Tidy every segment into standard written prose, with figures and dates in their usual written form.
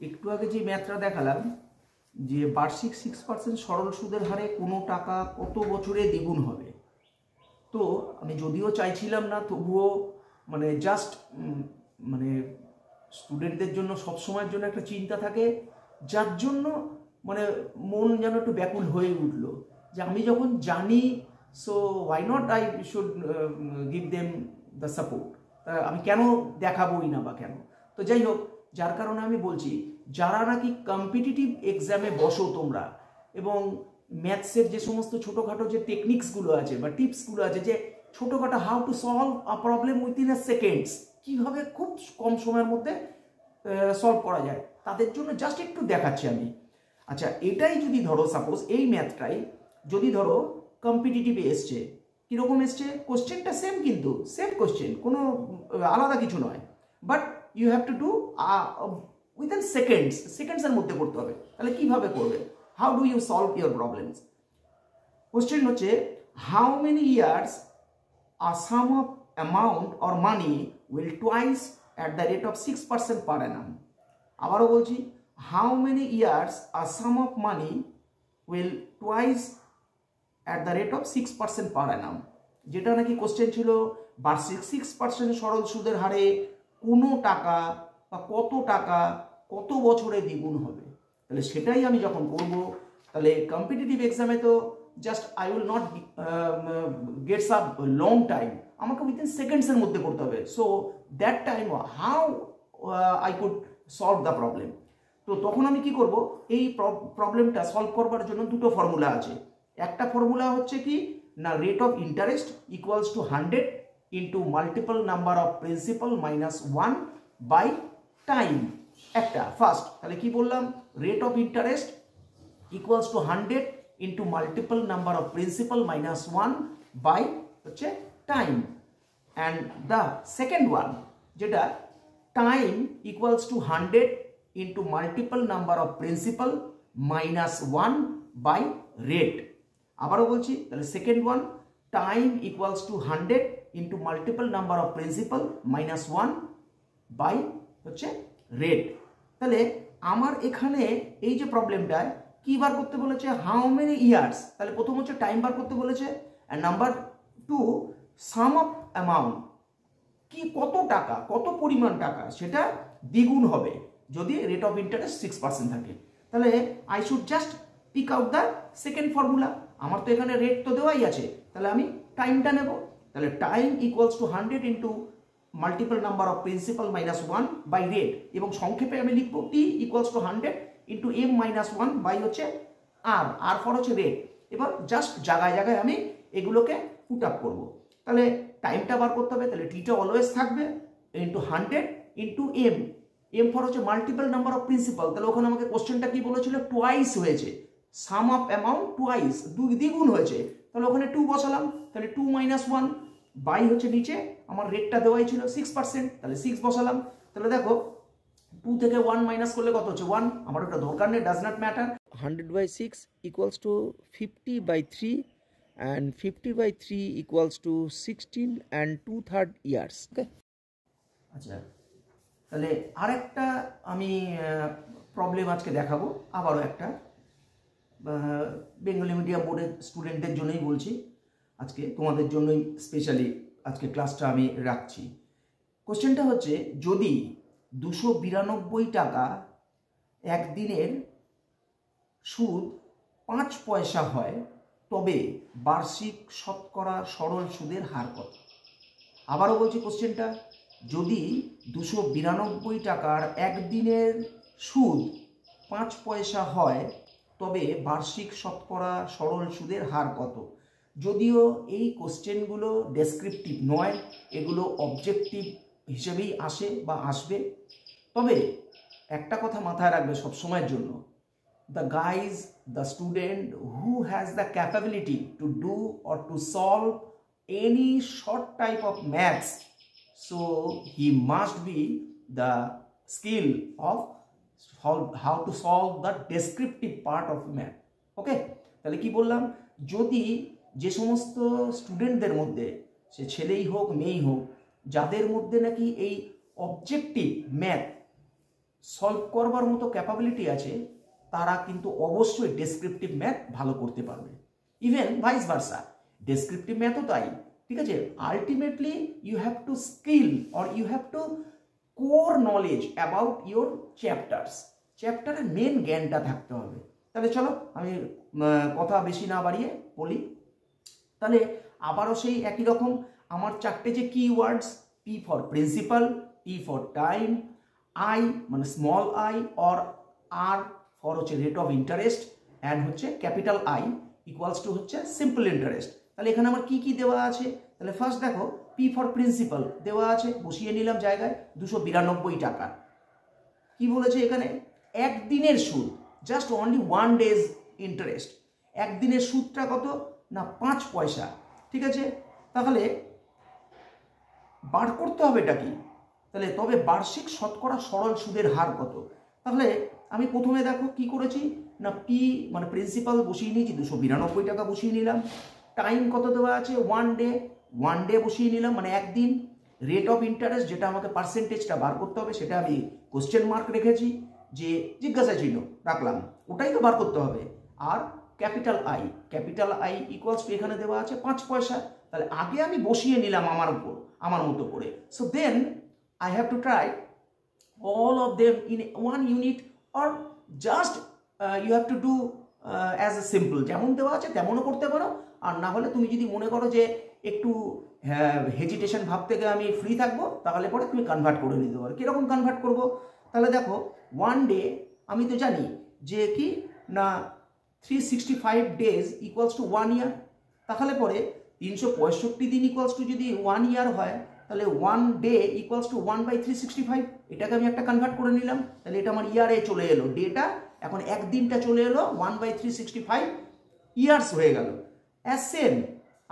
একটু আগে যে ম্যাথটা দেখালাম যে বার্ষিক 6% সরল সুদের হারে কোনো টাকা কত বছরে দ্বিগুণ হবে। তো আমি যদিও চাইছিলাম না, তবুও মানে জাস্ট মানে স্টুডেন্টদের জন্য সবসময়ের জন্য একটা চিন্তা থাকে, যার জন্য মানে মন যেন একটু ব্যাকুল হয়ে উঠলো যে আমি যখন জানি, so why not I should give them the support. আমি কেন দেখাবোই না বা কেন। তো যাই হোক, যার কারণে আমি বলছি, যারা নাকি কম্পিটিটিভ এক্সামে বসো তোমরা, এবং ম্যাথসের যে সমস্ত ছোটোখাটো যে টেকনিক্সগুলো আছে বা টিপসগুলো আছে, যে ছোটোখাটো how to solve a problem within a seconds, কীভাবে খুব কম সময়ের মধ্যে সলভ করা যায়, তাদের জন্য জাস্ট একটু দেখাচ্ছি আমি। আচ্ছা, এটাই যদি ধরো সাপোজ এই ম্যাথটাই যদি ধরো কম্পিটিটিভে এসছে, কীরকম এসছে, কোশ্চেনটা সেম, কিন্তু সেম কোশ্চেন, কোনো আলাদা কিছু নয়, but you have to do within সেকেন্ডসের মধ্যে করতে হবে। তাহলে কীভাবে করবে, how do you solve your problems? Question হচ্ছে, how many years a sum of amount or money will twice at the rate of 6% per annum? আবারও বলছি, how many years a sum of money will twice at the rate of 6% per annum? যেটা নাকি question ছিল, বার্ষিক 6% সরল সুদের হারে কোনো টাকা বা কত টাকা কত বছরে দ্বিগুণ হবে। তাহলে সেটাই আমি যখন করব, তাহলে কম্পিটিটিভ এক্সামে তো just I will not gets up long time, আমাকে উইথিন সেকেন্ডসের মধ্যে করতে হবে। So that time how I could solve the problem. তো তখন আমি কি করব, এই প্রবলেমটা সলভ করবার জন্য দুটো ফর্মুলা আছে। একটা ফর্মুলা হচ্ছে কি না, rate of interest equals to 100 into multiple number of principal minus 1 by time. একটা ফার্স্ট, তাহলে কি বললাম, rate of interest equals to 100 into multiple number of principal minus 1 by হচ্ছে time. And the second one, যেটা time equals to 100 into multiple number of principal minus 1 by rate. আবারও বলছি, তাহলে second one, time equals to 100 into multiple number of principal minus 1 by হচ্ছে rate. তাহলে আমার এখানে এই যে প্রবলেমটায় কি বার করতে বলেছে, হাউ মেনি ইয়ার্স, তাহলে প্রথম হচ্ছে টাইম বার করতে বলেছে, and number two some of amount, কি কত টাকা, কত পরিমাণ টাকা সেটা দ্বিগুণ হবে যদি রেট অফ ইন্টারেস্ট 6% থাকে। তাহলে I should just pick out the second formula. আমার তো এখানে রেট তো দেওয়াই আছে, তাহলে আমি টাইমটা নেব। তাহলে time equals to 100 into multiple number of principal minus 1 by rate, এবং সংক্ষেপে আমি লিখবো T equals to 100 into M minus 1 by হচ্ছে আর ফর হচ্ছে রেট। এবার জাস্ট জায়গায় জায়গায় আমি এগুলোকে পুট আপ করবো। তাহলে টাইমটা বার করতে হবে, তাহলে টিটা অলওয়েজ থাকবে ইন্টু 100 ইন্টু এম ফর হচ্ছে মাল্টিপল নাম্বার অফ প্রিন্সিপাল। তাহলে ওখানে আমাকে কোশ্চেনটা কি বলেছিল, টোয়াইস হয়েছে, সাম অফ অ্যামাউন্ট টোয়াইস, দ্বিগুণ হয়েছে, তাহলে ওখানে 2 বসালাম, তাহলে 2 মাইনাস 1 বাই হচ্ছে নিচে আমার রেটটা দেওয়াই ছিল 6%, তাহলে 6 বসালাম। তাহলে দেখো 2 থেকে 1 মাইনাস করলে কত হচ্ছে 1, আমার ওটা দরকার নেই, does not matter. 100/6 equals to 50/3 and 50/3 equals to 16 and 2/3 years. Okay. আচ্ছা, তাহলে আরেকটা আমি প্রবলেম আজকে দেখাবো, আবারও একটা বেঙ্গলি মিডিয়াম বোর্ডের স্টুডেন্টদের জন্যই বলছি, আজকে তোমাদের জন্যই স্পেশালি আজকে ক্লাসটা আমি রাখছি। কোশ্চেনটা হচ্ছে, যদি 292 টাকা একদিনের সুদ 5 পয়সা হয়, তবে বার্ষিক শতকরা সরল সুদের হার কত? আবারও বলছি কোশ্চেনটা, যদি 292 টাকার একদিনের সুদ 5 পয়সা হয়, তবে বার্ষিক শতকরা সরল সুদের হার কত? যদিও এই কোশ্চেনগুলো ডেসক্রিপটিভ নয়, এগুলো অবজেক্টিভ হিসেবেই আসে বা আসবে, তবে একটা কথা মাথায় রাখবে সব সময়ের জন্য, the guys, the student who has the capability to do or to solve any short type of maths, so he must be the skill of how to solve the descriptive part of math. ওকে, তাহলে কি বললাম, যদি যে সমস্ত স্টুডেন্টদের মধ্যে, সে ছেলেই হোক মেয়েই হোক, যাদের মধ্যে নাকি এই অবজেক্টিভ ম্যাথ সলভ করবার মতো ক্যাপাবিলিটি আছে তারা কিন্তু অবশ্যই ডেসক্রিপটিভ ম্যাথ ভালো করতে পারবে। ইভেন ভাইস ভার্সা, ডেসক্রিপটিভ ম্যাথও তাই, ঠিক আছে। Ultimately you have to skill or you have to core knowledge about your chapters, চ্যাপ্টারের মেন জ্ঞানটা থাকতে হবে। তাহলে চলো আমি কথা বেশি না বাড়িয়ে বলি। তাহলে আবারও সেই একই রকম আমার চারটে যে keywords, P for principal, T for time, I মানে small I or R for হচ্ছে রেট অফ ইন্টারেস্ট, অ্যান্ড হচ্ছে ক্যাপিটাল আই ইকুয়ালস টু হচ্ছে সিম্পল ইন্টারেস্ট। তাহলে এখানে আমার কি কি দেওয়া আছে, তাহলে ফার্স্ট দেখো পি ফর প্রিন্সিপাল দেওয়া আছে, বসিয়ে নিলাম জায়গায় 292 টাকা। কি বলেছে এখানে, একদিনের সুদ, জাস্ট অনলি 1 ডেজ ইন্টারেস্ট। একদিনের সুদটা কত না 5 পয়সা, ঠিক আছে। তাহলে বার করতে হবে এটা কি, তাহলে তবে বার্ষিক শতকরা সরল সুদের হার কত। তাহলে আমি প্রথমে দেখো কি করেছি না, পি মানে প্রিন্সিপাল বসিয়ে নিয়েছি 292 টাকা বসিয়ে নিলাম। টাইম কত দেওয়া আছে 1 ডে, 1 ডে বসিয়ে নিলাম মানে একদিন। রেট অফ ইন্টারেস্ট যেটা আমাকে পার্সেন্টেজটা বার করতে হবে সেটা আমি কোশ্চেন মার্ক রেখেছি, যে জিজ্ঞাসা চিহ্ন রাখলাম, ওটাই তো বার করতে হবে। আর ক্যাপিটাল আই ইকুয়ালস টু এখানে দেওয়া আছে 5 পয়সা। তাহলে আগে আমি বসিয়ে নিলাম আমার মতো করে। So then I have to try all of them in one unit or just you have to do as a simple, যেমন দেওয়া আছে তেমনও করতে পারো। আর না হলে তুমি যদি মনে করো যে একটু হেজিটেশন ভাব থেকে আমি ফ্রি থাকবো, তাহলে পরে তুমি কনভার্ট করে নিতে পারো। কীরকম কনভার্ট করব, তাহলে দেখো 1 ডে আমি তো জানি যে কি না 365 ডেজ ইকুয়ালস টু 1 ইয়ার। তাহলে পরে 365 দিন ইকুয়ালস টু যদি 1 ইয়ার হয়, তাহলে 1 ডে ইকুয়ালস টু 1/365। এটাকে আমি একটা কনভার্ট করে নিলাম, তাহলে এটা আমার ইয়ারে চলে এলো, ডেটা এখন একদিনটা চলে এলো 1/365 ইয়ার্স হয়ে গেল। অ্যাজ সেম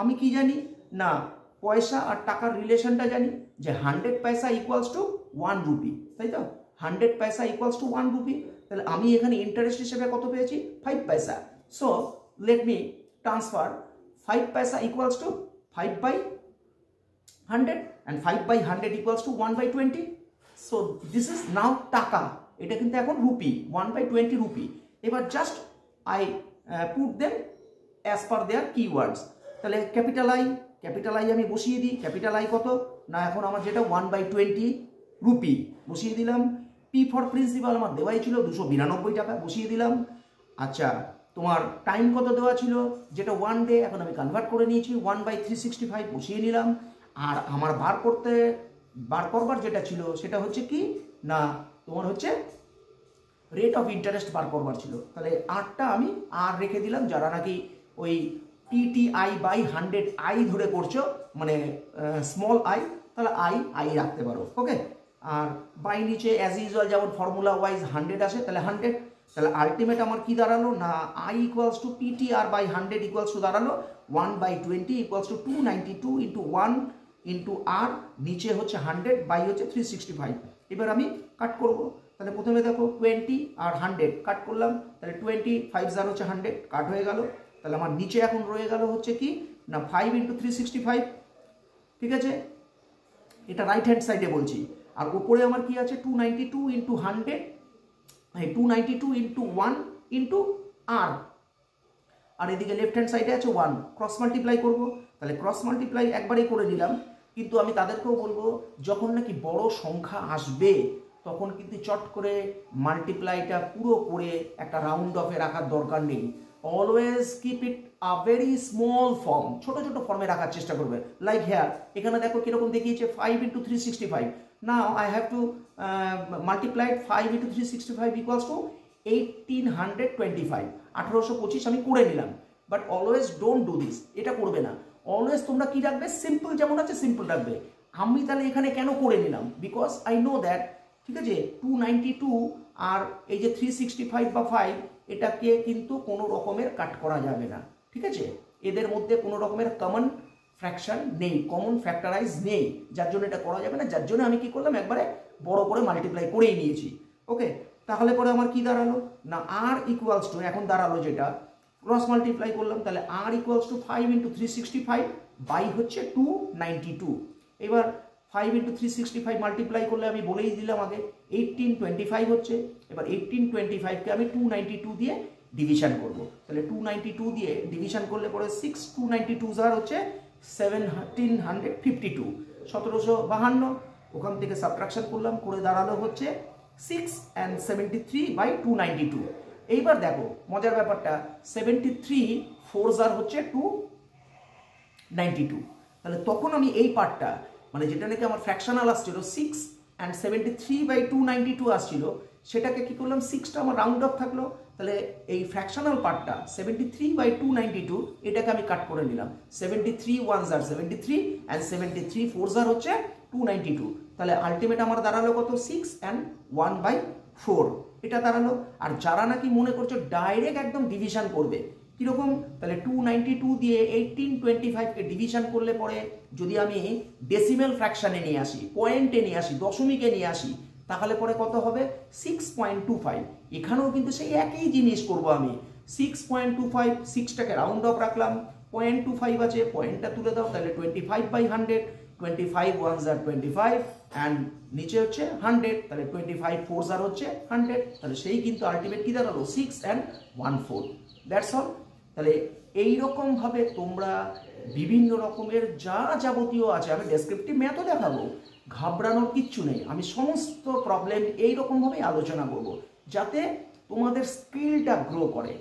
আমি কি জানি না, পয়সা আর টাকার রিলেশনটা জানি যে 100 পয়সা ইকুয়ালস টু 1 রুপি, তাই তো 100 পয়সা ইকুয়ালস টু 1 রুপি। তাহলে আমি এখানে ইন্টারেস্ট হিসেবে কত পেয়েছি 5 পয়সা। সো লেট মি ট্রান্সফার 5 পয়সা equals to 5/100 and 5/100 equals to 1/20. So this is now টাকা, এটা কিন্তু এখন রুপি, 1/20 রুপি। এবার just I put them as per their keywords। তাহলে ক্যাপিটাল আই আমি বসিয়ে দিই, ক্যাপিটাল আই কত না এখন আমার যেটা 1/20 রুপি বসিয়ে দিলাম। পি ফর প্রিন্সিপাল আমার দেওয়াই ছিল 292 টাকা বসিয়ে দিলাম। আচ্ছা তোমার টাইম কত দেওয়া ছিল, যেটা 1 ডে, এখন আমি কনভার্ট করে নিয়েছি 1/365 বসিয়ে নিলাম। আর আমার বার করবার যেটা ছিল সেটা হচ্ছে কি না তোমার হচ্ছে রেট অফ ইন্টারেস্ট বার করবার ছিল। তাহলে আরটা আমি আর রেখে দিলাম, যারা নাকি ওই PTI/100 আই ধরে করছো মানে স্মল আই, তাহলে আই রাখতে পারো, ওকে। আর বাই নিচে অ্যাজ ইউজুয়াল যেমন ফর্মুলা ওয়াইজ 100 আসে, তাহলে 100। তাহলে আলটিমেট আমার কি দাঁড়ালো না, I equals two PTR/100 equals to দাঁড়ালো 1/20 ইকুয়ালস টু 292 ইন্টু 1 ইন্টু আর, নিচে হচ্ছে 100 বাই হচ্ছে 365। এবার আমি কাট করব। তাহলে প্রথমে দেখো 20 আর 100 কাট করলাম, তাহলে 20 5 0 হচ্ছে 100 কাট হয়ে গেল। তাহলে আমার নিচে এখন রয়ে গেল হচ্ছে কি না 5 ইন্টু 365, ঠিক আছে, এটা রাইট হ্যান্ড সাইডে বলছি। আর উপরে আমার কি আছে 292 ইন্টু 100, 292 ইন্টু 1 ইন্টু আর, আর এদিকে লেফট হ্যান্ড সাইডে আছে 1, ক্রস মাল্টিপ্লাই করব। তাহলে ক্রস মাল্টিপ্লাই একবারেই করে নিলাম, কিন্তু আমি তাদেরকেও বলবো যখন নাকি বড় সংখ্যা আসবে তখন কিন্তু চট করে মাল্টিপ্লাইটা পুরো করে একটা রাউন্ড অফে রাখার দরকার নেই। Always keep it a very small form, ছোট ছোট ফর্মে রাখার চেষ্টা করবে। লাইক হেয়ার এখানে দেখো কিরকম দেখিয়েছে 5 into 365। Now I have to multiply 5 into 365 equals to 1825, 1825 আমি করে নিলাম। But always don't do this, এটা করবে না। অলওয়েজ তোমরা কি রাখবে, সিম্পল যেমন আছে সিম্পল রাখবে। আমি তাহলে এখানে কেন করে নিলাম, বিকজ আই নো দ্যাট, ঠিক আছে, 292 আর এই যে 365 বা 5, এটাকে কিন্তু কোনো রকমের কাট করা যাবে না, ঠিক আছে। এদের মধ্যে কোনো রকমের কমন ফ্র্যাকশন নেই, কমন ফ্যাক্টরাইজ নেই, যার জন্য এটা করা যাবে না। যার জন্য আমি কি করলাম, একবারে বড় করে মাল্টিপ্লাই করেই নিয়েছি, ওকে। তাহলে পরে আমার কি দাঁড়ালো না আর ইকুয়ালস টু, এখন দাঁড়ালো যেটা ক্রস মাল্টিপ্লাই করলাম, তাহলে আর ইকুয়ালস টু 5 ইন্টু 365 বাই হচ্ছে 292। এবার 5 ইন্টু 365 মাল্টিপ্লাই করলে আমি বলেই দিলাম আগে 1825 হচ্ছে। এবার 1825কে আমি 292 দিয়ে ডিভিশন করব। তাহলে 292 দিয়ে ডিভিশন করলে পরে 6 292 হচ্ছে 1752, 1752। ওখান থেকে সাবট্রাকশন করলাম, করে দাঁড়ালো হচ্ছে 6 and 73/292। এইবার দেখো মজার ব্যাপারটা, 73 4 হচ্ছে 292। তাহলে তখন আমি এই পার্টটা মানে যেটা নাকি আমার ফ্র্যাকশনাল আসছিল 6 and 73/292 আসছিল, সেটাকে কি করলাম, 6টা আমার রাউন্ড অফ থাকলো। তাহলে এই ফ্র্যাকশনাল পার্টটা 73/292 এটাকে আমি কাট করে নিলাম। 73 1 73 and 73 4 হচ্ছে 292। তাহলে আলটিমেট আমার দাঁড়ালো কত, 6 and 1/4 এটা দাঁড়ালো। আর যারা নাকি মনে করছো ডাইরেক্ট একদম ডিভিশন করবে, কিরকম, তাহলে 292 দিয়ে 1825কে ডিভিশন করলে পরে যদি আমি ডেসিমেল ফ্র্যাকশনে নিয়ে আসি, পয়েন্টে নিয়ে আসি, দশমিকে নিয়ে আসি, তাহলে পরে কত হবে 6.25। এখানেও কিন্তু সেই একই জিনিস করব আমি, 6.25, 6টাকে রাউন্ড অফ রাখলাম, 0.25 আছে, পয়েন্টটা তুলে দাও, তাহলে 25/100, 25 1 25 অ্যান্ড নিচে হচ্ছে 100, তাহলে 25 4 হচ্ছে 100। তাহলে সেই কিন্তু আলটিমেট কি দাঁড়ালো 6 and 1/4, দ্যাটস অল। তাহলে এইরকম ভাবে তোমরা বিভিন্ন রকমের যা যাবতীয় আছে, আমি ডেসক্রিপটিভ ম্যাথও দেখাবো, ঘাবড়ানোর কিচ্ছু নেই। আমি সমস্ত প্রবলেম এইরকমভাবে আলোচনা করব যাতে তোমাদের স্কিলটা গ্রো করে।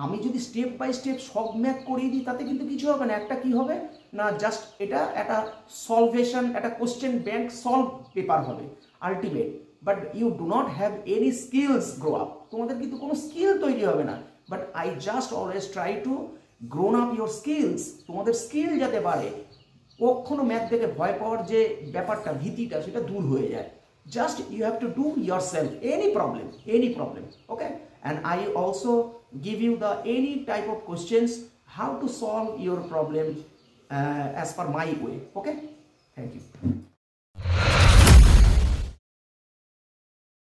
আমি যদি স্টেপ বাই স্টেপ সব ম্যাথ করিয়ে দিই তাতে কিন্তু কিছু হবে না। একটা কি হবে না, জাস্ট এটা একটা সলভেশন, একটা কোশ্চেন ব্যাংক সলভ পেপার হবে ultimate, but you do not have any skills grow up. তোমাদের কিন্তু কোনো স্কিল তৈরি হবে না। But I just always try to grown up your skills, তোমাদের স্কিল যাতে বাড়ে, কখনো ম্যাথ দেখে ভয় পাওয়ার যে ব্যাপারটা, ভীতিটা, সেটা দূর হয়ে যায়। Just you have to do yourself any problem, okay? And I also give you the any type of questions how to solve your problem as per my way, okay? Thank you.